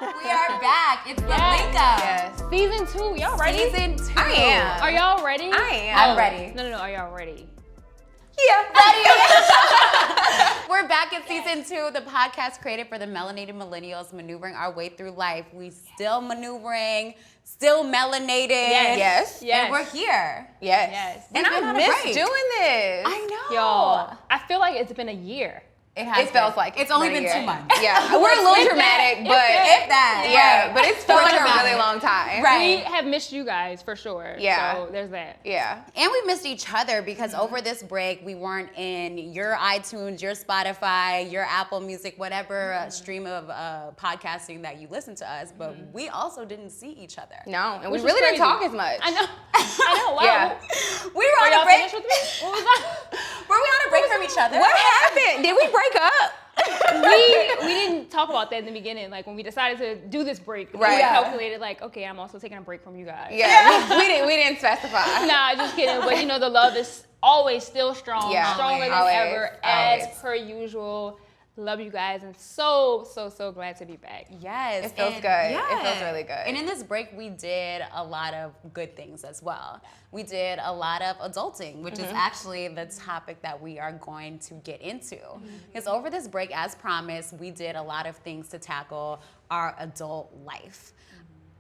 We are back. It's the link up. Yes. Season 2. Y'all ready? Season 2. I am. Are y'all ready? I am. I'm ready. No. Are y'all ready? Yeah, ready. We're back in season 2, the podcast created for the melanated millennials maneuvering our way through life. We still maneuvering, still melanated. Yes. And we're here. Yes. And We've been I on a miss break. doing this. I know. Y'all, I feel like it's been a year. It feels like it's only been a been year. 2 months. Yeah. We're a little dramatic, but If that. yeah, but it's felt like a dramatic. really long time. Right. We have missed you guys for sure. Yeah. So there's that. Yeah. And we missed each other because over this break, we weren't in your iTunes, your Spotify, your Apple Music, whatever stream of podcasting that you listen to us. But we also didn't see each other. No, and Which we was really didn't crazy. talk as much. I know. Wow. Yeah. We were on Y'all a break. finished with me? What was that? Were we on a break from each other? What happened? Did we break up? we didn't talk about that in the beginning. Like when we decided to do this break, Right. we Yeah. calculated like, okay, I'm also taking a break from you guys. Yeah. We didn't specify. Nah, just kidding. But you know, the love is always still strong, Yeah. stronger than Always. ever, Always. as per usual. Love you guys, and so glad to be back. Yes. It feels and- good. It feels really good. And in this break, we did a lot of good things as well. We did a lot of adulting, which is actually the topic that we are going to get into. Because over this break, as promised, we did a lot of things to tackle our adult life.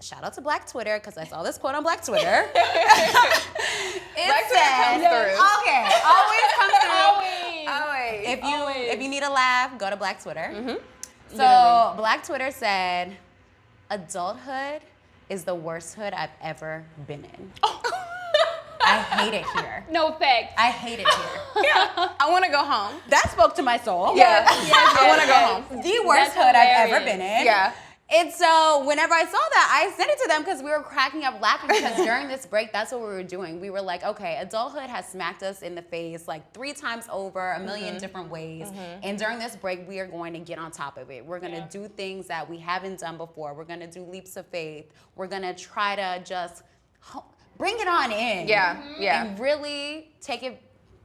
Shout out to Black Twitter, because I saw this quote on Black Twitter. It Black Twitter comes through. Okay, always comes through. Always. If you need a laugh, go to Black Twitter. So Literally. Black Twitter said, adulthood is the worst hood I've ever been in. I hate it here. No facts. I hate it here. I want to go home. That spoke to my soul. Yeah. I want to go home. The worst That's hood I've ever hilarious. been in. Yeah. And so whenever I saw that, I sent it to them because we were cracking up laughing because during this break, that's what we were doing. We were like, okay, adulthood has smacked us in the face like 3 times over, a million different ways. And during this break, we are going to get on top of it. We're going to do things that we haven't done before. We're going to do leaps of faith. We're going to try to just bring it on in. Yeah. Yeah. And really take it,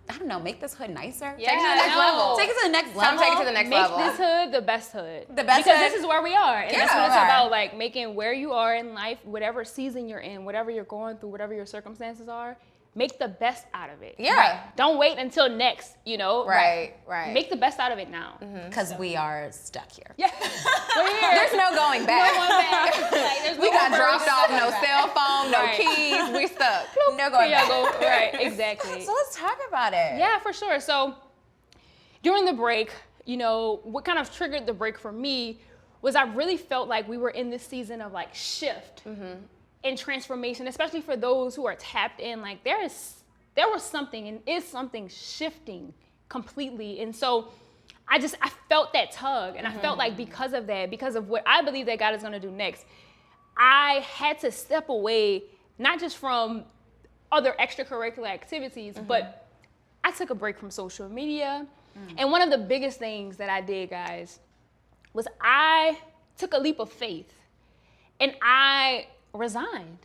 I don't know, make this hood nicer. Yeah, take it to the next I know. level. Take it to the next Time level. to take it to the next Make level. this hood the best hood. The best because hood. this is where we are. And that's Yeah, what it's we are. about, like making where you are in life, whatever season you're in, whatever you're going through, whatever your circumstances are, make the best out of it. Yeah. Right. Don't wait until next, you know? Right. Make the best out of it now. Because we are stuck here. Yeah. We're here. There's no going back. No going back. Like, there's We no got reverse. dropped off. No cell phone. No Right. keys. We stuck. No going Here back. y'all go. Right, exactly. So let's talk about it. Yeah, for sure. So during the break, you know, what kind of triggered the break for me was I really felt like we were in this season of like shift and transformation, especially for those who are tapped in. Like there was something and is something shifting completely. And so I felt that tug, and I felt like because of that, because of what I believe that God is going to do next, I had to step away, not just from other extracurricular activities, but I took a break from social media. And one of the biggest things that I did, guys, was I took a leap of faith and I resigned.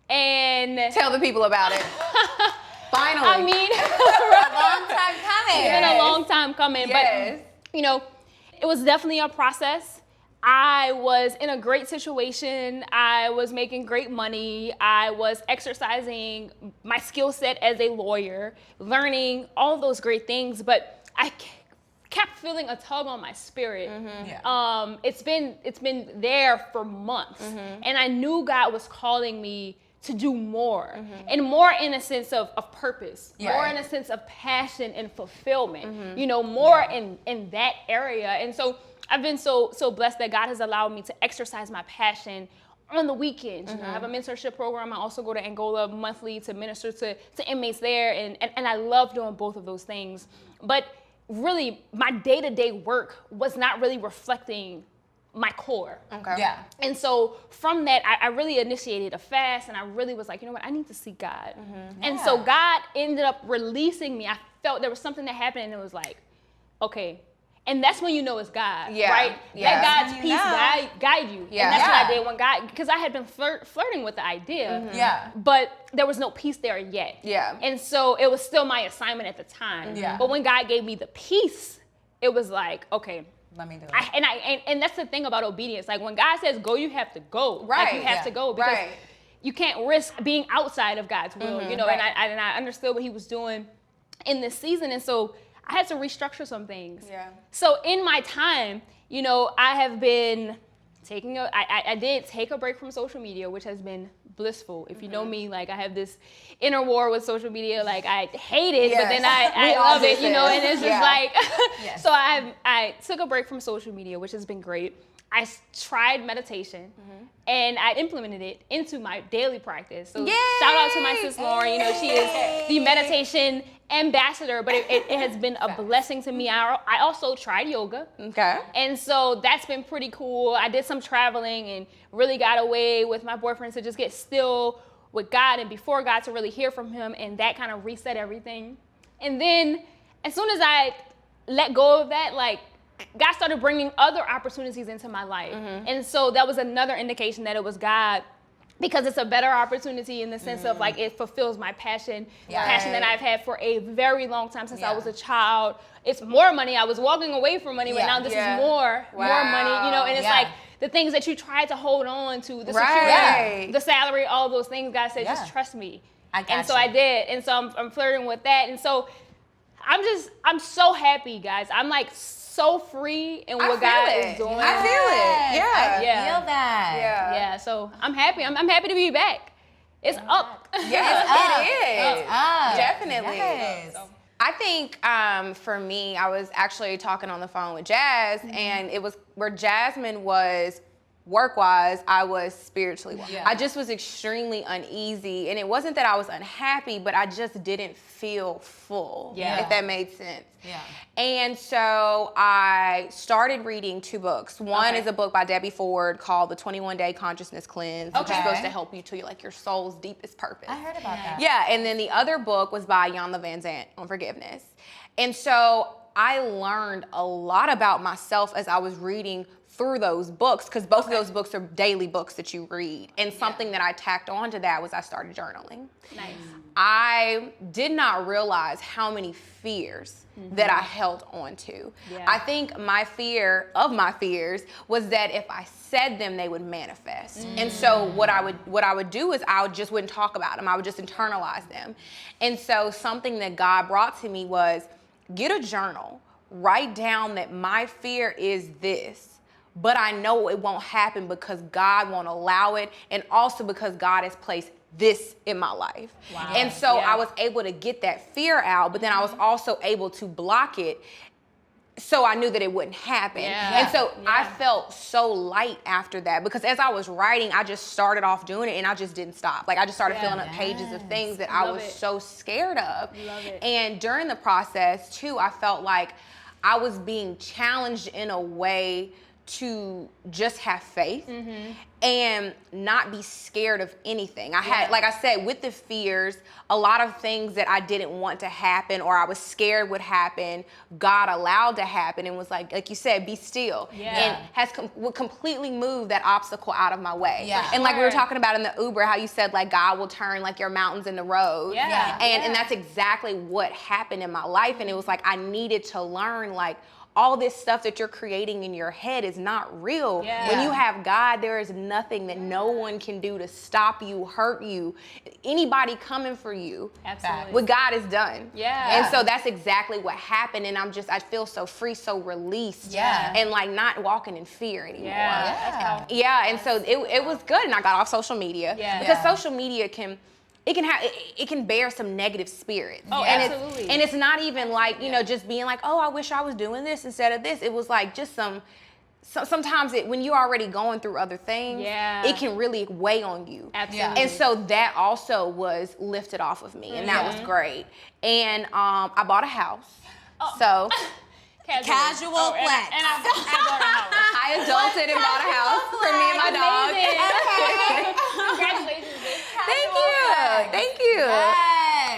And Tell the people about it. Finally. I mean, A long time coming. it's been a long time coming, Yes. but you know, it was definitely a process. I was in a great situation. I was making great money. I was exercising my skill set as a lawyer, learning all of those great things, but I kept feeling a tug on my spirit. Yeah. It's been there for months, and I knew God was calling me to do more, and more in a sense of purpose, Yeah. more in a sense of passion and fulfillment, you know, more in that area. And so I've been so blessed that God has allowed me to exercise my passion on the weekends. You know, I have a mentorship program. I also go to Angola monthly to minister to inmates there, and I love doing both of those things. But really, my day-to-day work was not really reflecting my core. Okay. Yeah. And so from that, I really initiated a fast, and I really was like, you know what, I need to seek God. And so Yeah. God ended up releasing me. I felt there was something that happened, and it was like, okay. And that's when you know it's God, Yeah. right? Yeah. Let God's When peace you know. guide you. Yeah. And that's what I Yeah. did when God, because I had been flirting with the idea, Yeah. but there was no peace there yet. Yeah. And so it was still my assignment at the time. Yeah. But when God gave me the peace, it was like, okay, let me do it. And that's the thing about obedience. Like when God says go, you have to go. Right. Like you have to go because Right. you can't risk being outside of God's will, you know. Right. And I understood what he was doing in this season, and so I had to restructure some things. Yeah. So in my time, you know, I have been taking I did take a break from social media, which has been blissful. If you know me, like I have this inner war with social media. Like I hate it, but then I love it, you know, and it's just like, Yes. so I took a break from social media, which has been great. I tried meditation and I implemented it into my daily practice. So shout out to my sis Lauren, you know, she is the meditation ambassador, but it has been a blessing to me. I also tried yoga. Okay. And so that's been pretty cool. I did some traveling and really got away with my boyfriend to just get still with God and before God to really hear from him, and that kind of reset everything. And then as soon as I let go of that, like God started bringing other opportunities into my life. And so that was another indication that it was God, because it's a better opportunity in the sense of like it fulfills my passion that I've had for a very long time since I was a child. It's more money. I was walking away from money, but now this is more money, you know, and it's like the things that you tried to hold on to, the security, the salary, all those things. God said, just trust me. And so I did. And so I'm flirting with that. And so I'm so happy, guys. I'm like so free in what God is doing. I feel it. Yeah. I feel that. Yeah, so I'm happy. I'm happy to be back. It's up. Yes, it is. Up. Definitely. Yes. I think for me, I was actually talking on the phone with Jazz, and it was where Jasmine was work-wise, I was spiritually. I just was extremely uneasy, and it wasn't that I was unhappy, but I just didn't feel full, if that made sense. And so I started reading 2 books. One is a book by Debbie Ford called The 21-Day Consciousness Cleanse, which is supposed to help you to your soul's deepest purpose. I heard about that. Yeah, and then the other book was by Iyanla Vanzant on forgiveness. And so I learned a lot about myself as I was reading through those books, because both of those books are daily books that you read. And something that I tacked on to that was I started journaling. Nice. I did not realize how many fears that I held on to. I think my fear of my fears was that if I said them, they would manifest. And so what I would do is I just wouldn't talk about them. I would just internalize them. And so something that God brought to me was, get a journal, write down that my fear is this, but I know it won't happen because God won't allow it, and also because God has placed this in my life. And so I was able to get that fear out, but then I was also able to block it so I knew that it wouldn't happen. And so I felt so light after that, because as I was writing, I just started off doing it and I just didn't stop. Like I just started filling up pages of things that I was so scared of. And during the process too, I felt like I was being challenged in a way to just have faith and not be scared of anything. I had, like I said, with the fears, a lot of things that I didn't want to happen or I was scared would happen, God allowed to happen and was like you said, be still. And would completely move that obstacle out of my way. And like we were talking about in the Uber, how you said like God will turn like your mountains into roads. And that's exactly what happened in my life. And it was like I needed to learn like all this stuff that you're creating in your head is not real. When you have God, there is nothing that no one can do to stop you, hurt you, anybody coming for you. What God has done. And so that's exactly what happened. And I feel so free, so released. And like not walking in fear anymore. And so it was good. And I got off social media. Because social media it can bear some negative spirit. Absolutely. And it's not even like, just being like, oh, I wish I was doing this instead of this. It was like just sometimes when you're already going through other things, it can really weigh on you. And so that also was lifted off of me, and that was great. And I bought a house. So Casual flex. And I bought a house. I adulted and bought a house for me and my dog. Congratulations, bitch. Thank you.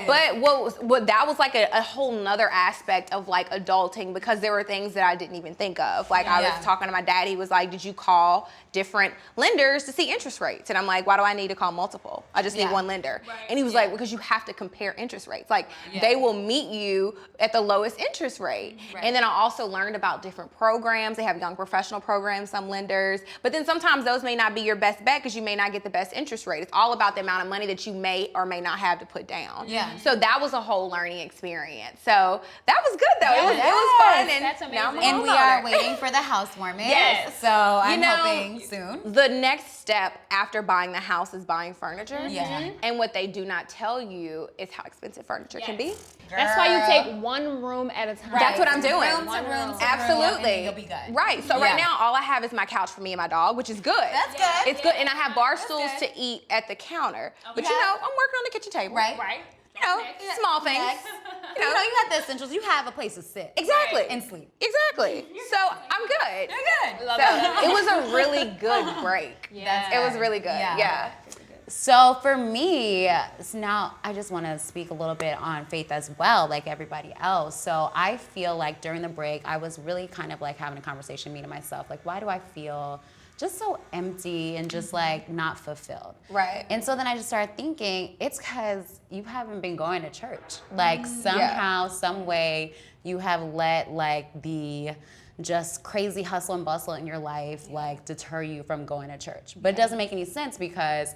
But what that was like a whole nother aspect of like adulting, because there were things that I didn't even think of. Like I was talking to my dad, he was like, did you call different lenders to see interest rates? And I'm like, why do I need to call multiple? I just need one lender. Right. And he was like, because you have to compare interest rates. Like they will meet you at the lowest interest rate. Right. And then I also learned about different programs. They have young professional programs, some lenders, but then sometimes those may not be your best bet because you may not get the best interest rate. It's all about the amount of money that you may or may not have to put down. Yeah. So that was a whole learning experience. So that was good though. It was fun. And that's amazing. Now I'm and we are waiting for the housewarming. Yes. So I'm hoping soon. The next step after buying the house is buying furniture. Yeah. And what they do not tell you is how expensive furniture can be. Girl. That's why you take one room at a time. Right. That's what I'm doing. Room to room to Absolutely. room, and you'll be good. Right. So right now, all I have is my couch for me and my dog, which is good. That's good. It's good. And I have bar stools to eat at the counter. Okay. But you know, I'm working on the kitchen table. Right. You know, small things. You know, you got the essentials. You have a place to sit. Exactly. And sleep. Exactly. So I'm good. You're good. So it was a really good break. Yeah. It was really good. Yeah. So for me, now I just want to speak a little bit on faith as well, like everybody else. So I feel like during the break, I was really kind of like having a conversation, me to myself, like, why do I feel just so empty and just like not fulfilled? Right. And so then I just started thinking, it's because you haven't been going to church. Like somehow, some way, you have let like the just crazy hustle and bustle in your life like deter you from going to church. But it doesn't make any sense because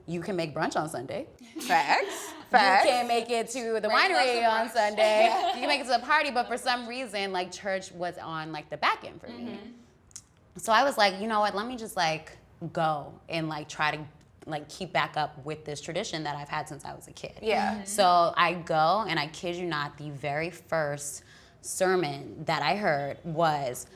you can make brunch on Sunday. Facts. You can make it to the winery on Sunday. You can make it to the party, but for some reason, like church was on like the back end for me. So I was like, you know what? Let me just like go and like try to like keep back up with this tradition that I've had since I was a kid. Yeah. So I go, and I kid you not, the very first sermon that I heard was,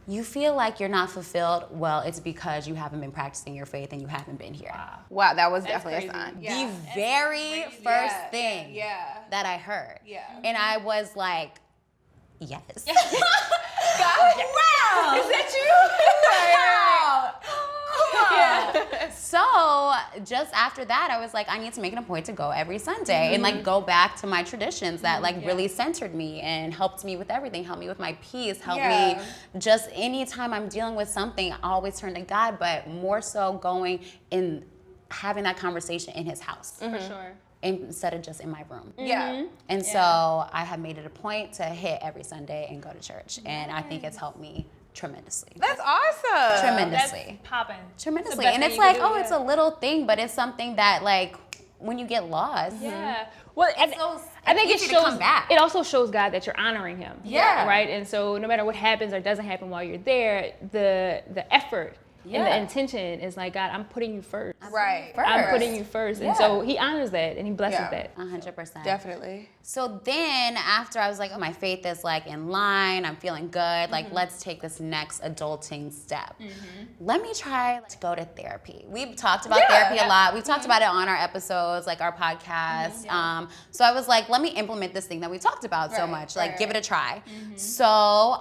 you feel like you're not fulfilled? Well, it's because you haven't been practicing your faith and you haven't been here. Wow, that was definitely a sign. The very first thing that I heard. And I was like, yes. God, wow. Is that you? Wow. Cool. So just after that, I was like, I need to make it a point to go every Sunday and like go back to my traditions that like really centered me and helped me with everything, helped me with my peace, helped me just anytime I'm dealing with something, I always turn to God, but more so going and having that conversation in his house. For sure. Instead of just in my room. And so I have made it a point to hit every Sunday and go to church. And I think it's helped me tremendously. That's awesome. Tremendously. That's popping. Tremendously. And it's like, it's a little thing, but it's something that like when you get lost. Yeah. Well, I think it shows. It also shows God that you're honoring Him. Yeah. Right. And so no matter what happens or doesn't happen while you're there, the effort and the intention is like, God, I'm putting you first. Right. I'm putting you first. And so He honors that and He blesses that. 100%. Definitely. So then after I was like, oh, my faith is like in line, I'm feeling good, like let's take this next adulting step. Let me try to go to therapy. We've talked about therapy a lot. We've talked about it on our episodes, like our podcast. So I was like, let me implement this thing that we talked about so much, like give it a try. So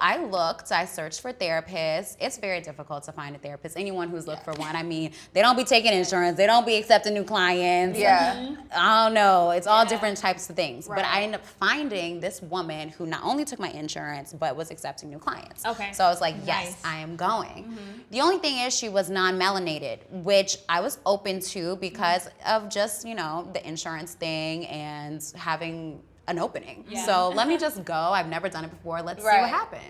I searched for therapists. It's very difficult to find a therapist. Anyone who's looked for one, I mean, they don't be taking insurance. They don't be accepting new clients. I don't know. It's all different types of things. But I ended up finding this woman who not only took my insurance, but was accepting new clients. Okay. So I was like, yes, I am going. The only thing is she was non-melanated, which I was open to because of just, you know, the insurance thing and having an opening. So let me just go. I've never done it before. Let's see what happens.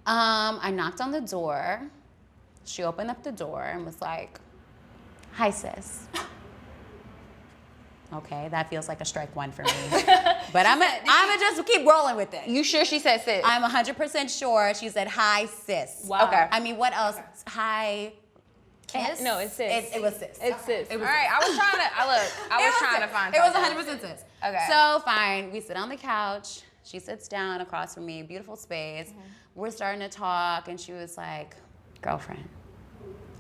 I knocked on the door. She opened up the door and was like, hi, sis. Okay, that feels like a strike one for me. But I'm gonna just keep rolling with it. You sure she said sis? I'm 100% sure she said, hi, sis. Wow. Okay. I mean, what else? Hi, kiss? No, it's sis. It was sis. It's sis. All right, I was trying to find It was something. 100% sis. Okay. So fine, we sit on the couch. She sits down across from me, beautiful space. We're starting to talk, and she was like, girlfriend,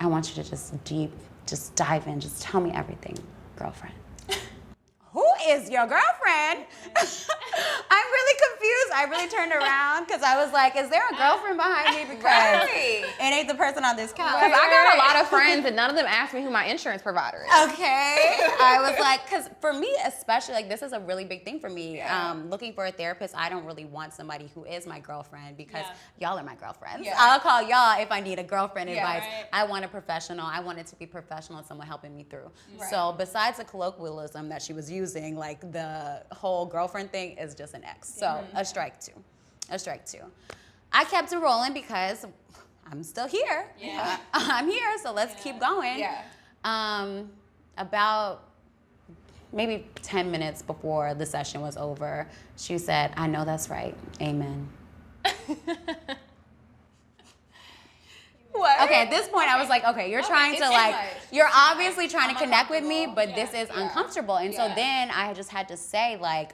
I want you to just dive in, just tell me everything, girlfriend. Who is your girlfriend? I'm really confused. I really turned around because I was like, is there a girlfriend behind me? Because it ain't the person on this couch. Because I got a lot of friends and none of them asked me who my insurance provider is. Okay. I was like, because for me especially, like this is a really big thing for me. Looking for a therapist, I don't really want somebody who is my girlfriend because y'all are my girlfriends. Yeah. I'll call y'all if I need a girlfriend advice. Right. I want a professional. I want it to be professional and someone helping me through. So besides the colloquialism that she was using, like the whole girlfriend thing is just an X. So a strike two. I kept it rolling because I'm still here. Yeah. I'm here, so let's keep going. Yeah. About maybe 10 minutes before the session was over, she said, I know that's right. Amen. What? Okay, at this point, I was like, okay, you're trying to you're obviously trying to connect with me, but this is uncomfortable. And so then I just had to say, like,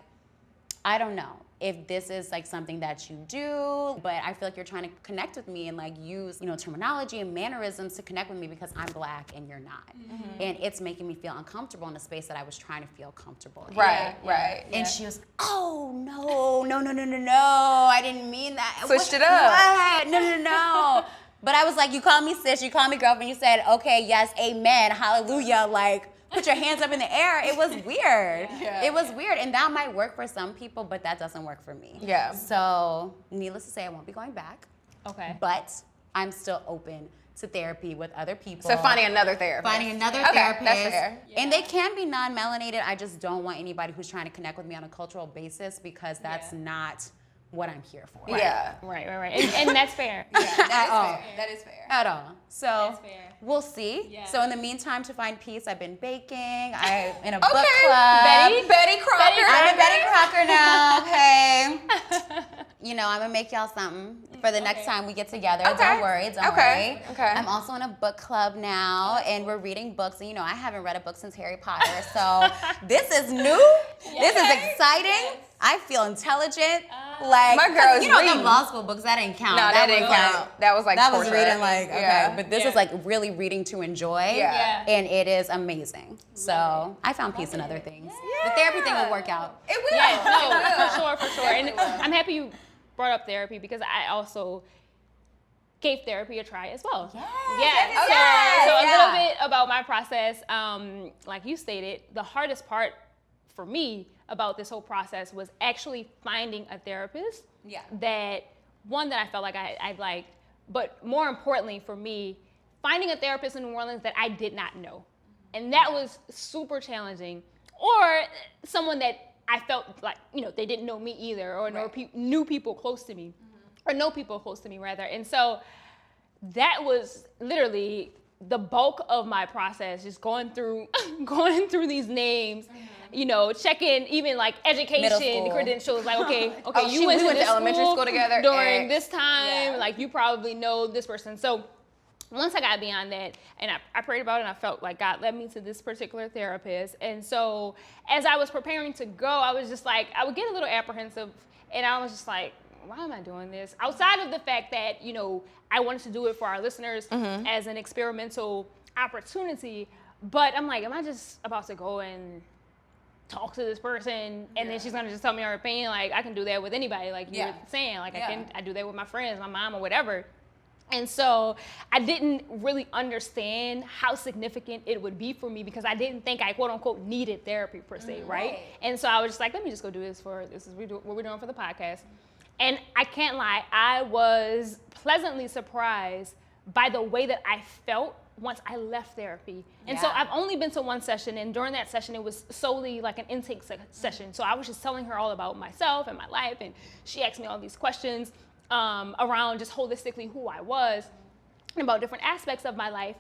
I don't know if this is like something that you do, but I feel like you're trying to connect with me and like use, terminology and mannerisms to connect with me because I'm Black and you're not. And it's making me feel uncomfortable in a space that I was trying to feel comfortable in. Right. And she was, oh, no, I didn't mean that. Switched it up. What? No. But I was like, you called me sis, you called me girlfriend, you said, okay, yes, amen, hallelujah, like, put your hands up in the air. It was weird. It was weird. And that might work for some people, but that doesn't work for me. Yeah. So, needless to say, I won't be going back. Okay. But I'm still open to therapy with other people. So finding another therapist. Therapist. That's fair. And they can be non-melanated. I just don't want anybody who's trying to connect with me on a cultural basis because that's not what I'm here for. Yeah. Right. And that's fair. That is fair. At all. So That's fair. we'll see. Yeah. So in the meantime, to find peace, I've been baking. I'm in a book club. Betty Crocker. I'm a Betty Crocker now, okay? I'm gonna make y'all something for the next time we get together. Okay. Don't worry. Okay. I'm also in a book club now, and we're reading books. And I haven't read a book since Harry Potter, so this is new. This is exciting. I feel intelligent. Like My girl is the reading. law school books that didn't count. No, that didn't count. That was like that was torture. reading like okay, but this is Yeah. like really reading to enjoy. Yeah. And it is amazing. So I found peace in other things. The therapy thing will work out. It will. Yeah, no, for sure. And I'm happy you brought up therapy because I also gave therapy a try as well. Yes. So a little bit about my process. Like you stated, the hardest part for me about this whole process was actually finding a therapist that I felt like I liked, but more importantly for me, finding a therapist in New Orleans that I did not know. And that was super challenging. Or someone that I felt like, they didn't know me either, or knew people close to me, or know people close to me rather. And so that was literally the bulk of my process, just going through these names, checking even like education credentials, like okay, we went to elementary school together during this time, like you probably know this person. So once I got beyond that and I prayed about it and I felt like God led me to this particular therapist. And so as I was preparing to go, I was just like, I would get a little apprehensive and I was just like, why am I doing this? Outside of the fact that, I wanted to do it for our listeners as an experimental opportunity, but I'm like, am I just about to go and talk to this person and then she's gonna just tell me her opinion? Like I can do that with anybody, like you were saying, like I do that with my friends, my mom or whatever. And so I didn't really understand how significant it would be for me because I didn't think I quote unquote needed therapy per se, right? And so I was just like, let me just go do this what we're doing for the podcast. And I can't lie, I was pleasantly surprised by the way that I felt once I left therapy. And so I've only been to one session, and during that session, it was solely like an intake session. So I was just telling her all about myself and my life, and she asked me all these questions around just holistically who I was and about different aspects of my life.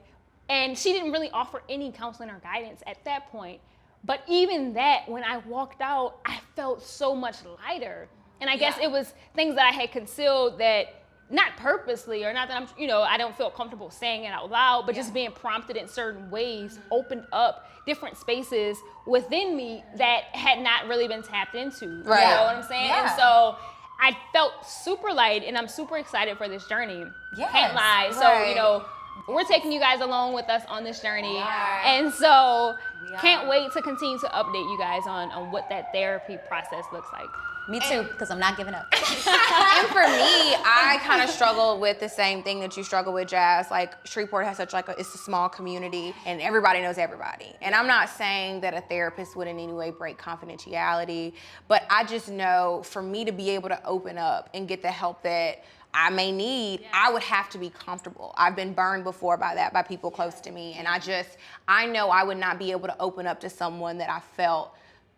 And she didn't really offer any counseling or guidance at that point. But even that, when I walked out, I felt so much lighter. And I guess it was things that I had concealed that, not purposely, or not that I don't feel comfortable saying it out loud, but just being prompted in certain ways opened up different spaces within me that had not really been tapped into. Right. You know what I'm saying? And so I felt super light, and I'm super excited for this journey. Can't lie. So, we're taking you guys along with us on this journey. And so can't wait to continue to update you guys on what that therapy process looks like. Me too, because I'm not giving up. And for me, I kind of struggled with the same thing that you struggle with, Jazz. Like Shreveport has such it's a small community and everybody knows everybody. And I'm not saying that a therapist would in any way break confidentiality, but I just know for me to be able to open up and get the help that I may need, I would have to be comfortable. I've been burned before by people close to me. And I know I would not be able to open up to someone that I felt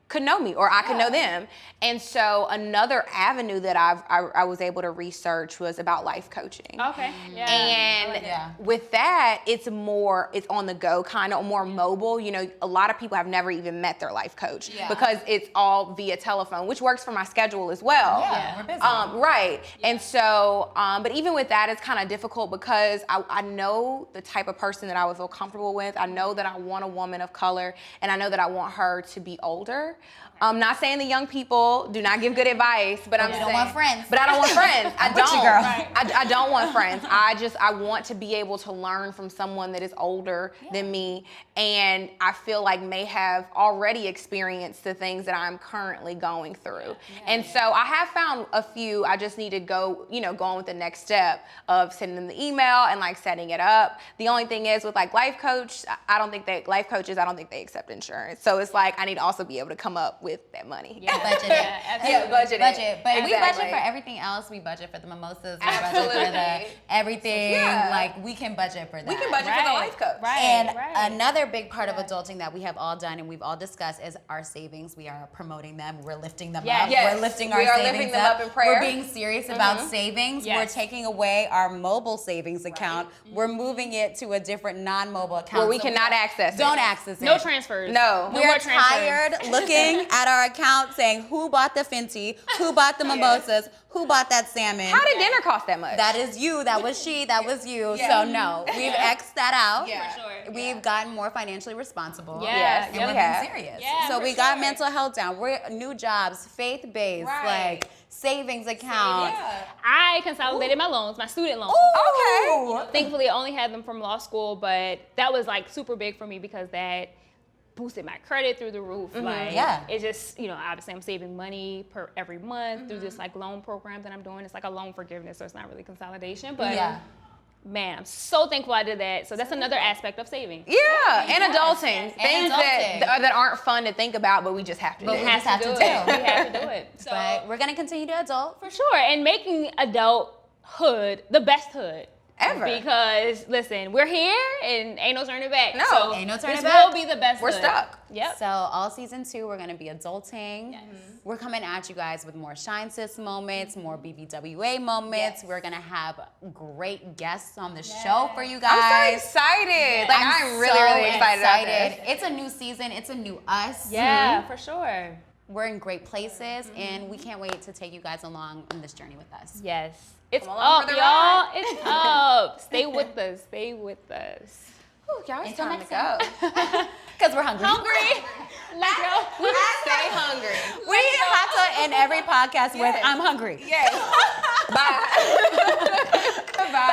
could know me or I could know them. And so another avenue that I was able to research was about life coaching. Okay. Yeah. And with that, it's on the go, kind of more mobile. You know, a lot of people have never even met their life coach because it's all via telephone, which works for my schedule as well. Yeah, we're busy. Right. Yeah. And so, but even with that, it's kind of difficult because I know the type of person that I would feel comfortable with. I know that I want a woman of color, and I know that I want her to be older. I'm not saying the young people do not give good advice, but I'm saying don't want friends. But I don't want friends. I with you, girl. I don't want friends. I want to be able to learn from someone that is older than me, and I feel like may have already experienced the things that I'm currently going through. And so I have found a few. I just need to go on with the next step of sending them the email and like setting it up. The only thing is with like life coaches, I don't think they accept insurance. So it's like I need to also be able to come up with that money. Yeah, budget it. Budget. But we budget for everything else. We budget for the mimosas. We budget for the everything. Yeah. Like we can budget for that. We can budget for the life coach. And another big part of adulting that we have all done and we've all discussed is our savings. We are promoting them. We're lifting them up. Yes. We're lifting our savings up in prayer. We're being serious about savings. Yes. We're taking away our mobile savings account. We're moving it to a different non-mobile account. Where we cannot access it. Don't access it. No transfers. No. We are tired looking at our account saying who bought the Fenty, who bought the mimosas, who bought that salmon. How did dinner cost that much? That is you, that was she, that was you. So no, we've X'd that out. Yeah. For sure. We've gotten more financially responsible. Yes. And we're being serious. Yeah, So for we got sure. mental health down. We're new jobs, faith-based, like savings account. I consolidated my loans, my student loans. Okay. Thankfully, I only had them from law school, but that was like super big for me because that boosted my credit through the roof. Like, it just, obviously I'm saving money every month through this like loan program that I'm doing. It's like a loan forgiveness, so it's not really consolidation, but man, I'm so thankful I did that. So that's another aspect of saving. Yeah, and adulting. Things that aren't fun to think about, but we just have to do. We have to do it. So, But we're gonna continue to adult. for sure, and making adulthood the best hood. Ever. Because listen, we're here and ain't no turning back. No, so ain't no turning this back. will be the best. We're hood. stuck. Yep. So all season 2, we're gonna be adulting. We're coming at you guys with more Shine Sis moments, more BBWA moments. We're gonna have great guests on the show for you guys. I'm so excited. Like I'm really, really excited about this. It's a new season. It's a new us. Yeah, for sure. We're in great places, and we can't wait to take you guys along on this journey with us. Yes. It's Come along up, for the y'all. ride. It's up. Stay with us. Stay with us. Ooh, y'all, it's Until time to next go. Because we're hungry. Let's go. Stay hungry. We have to end every podcast with, I'm hungry. Yes. Bye. Bye.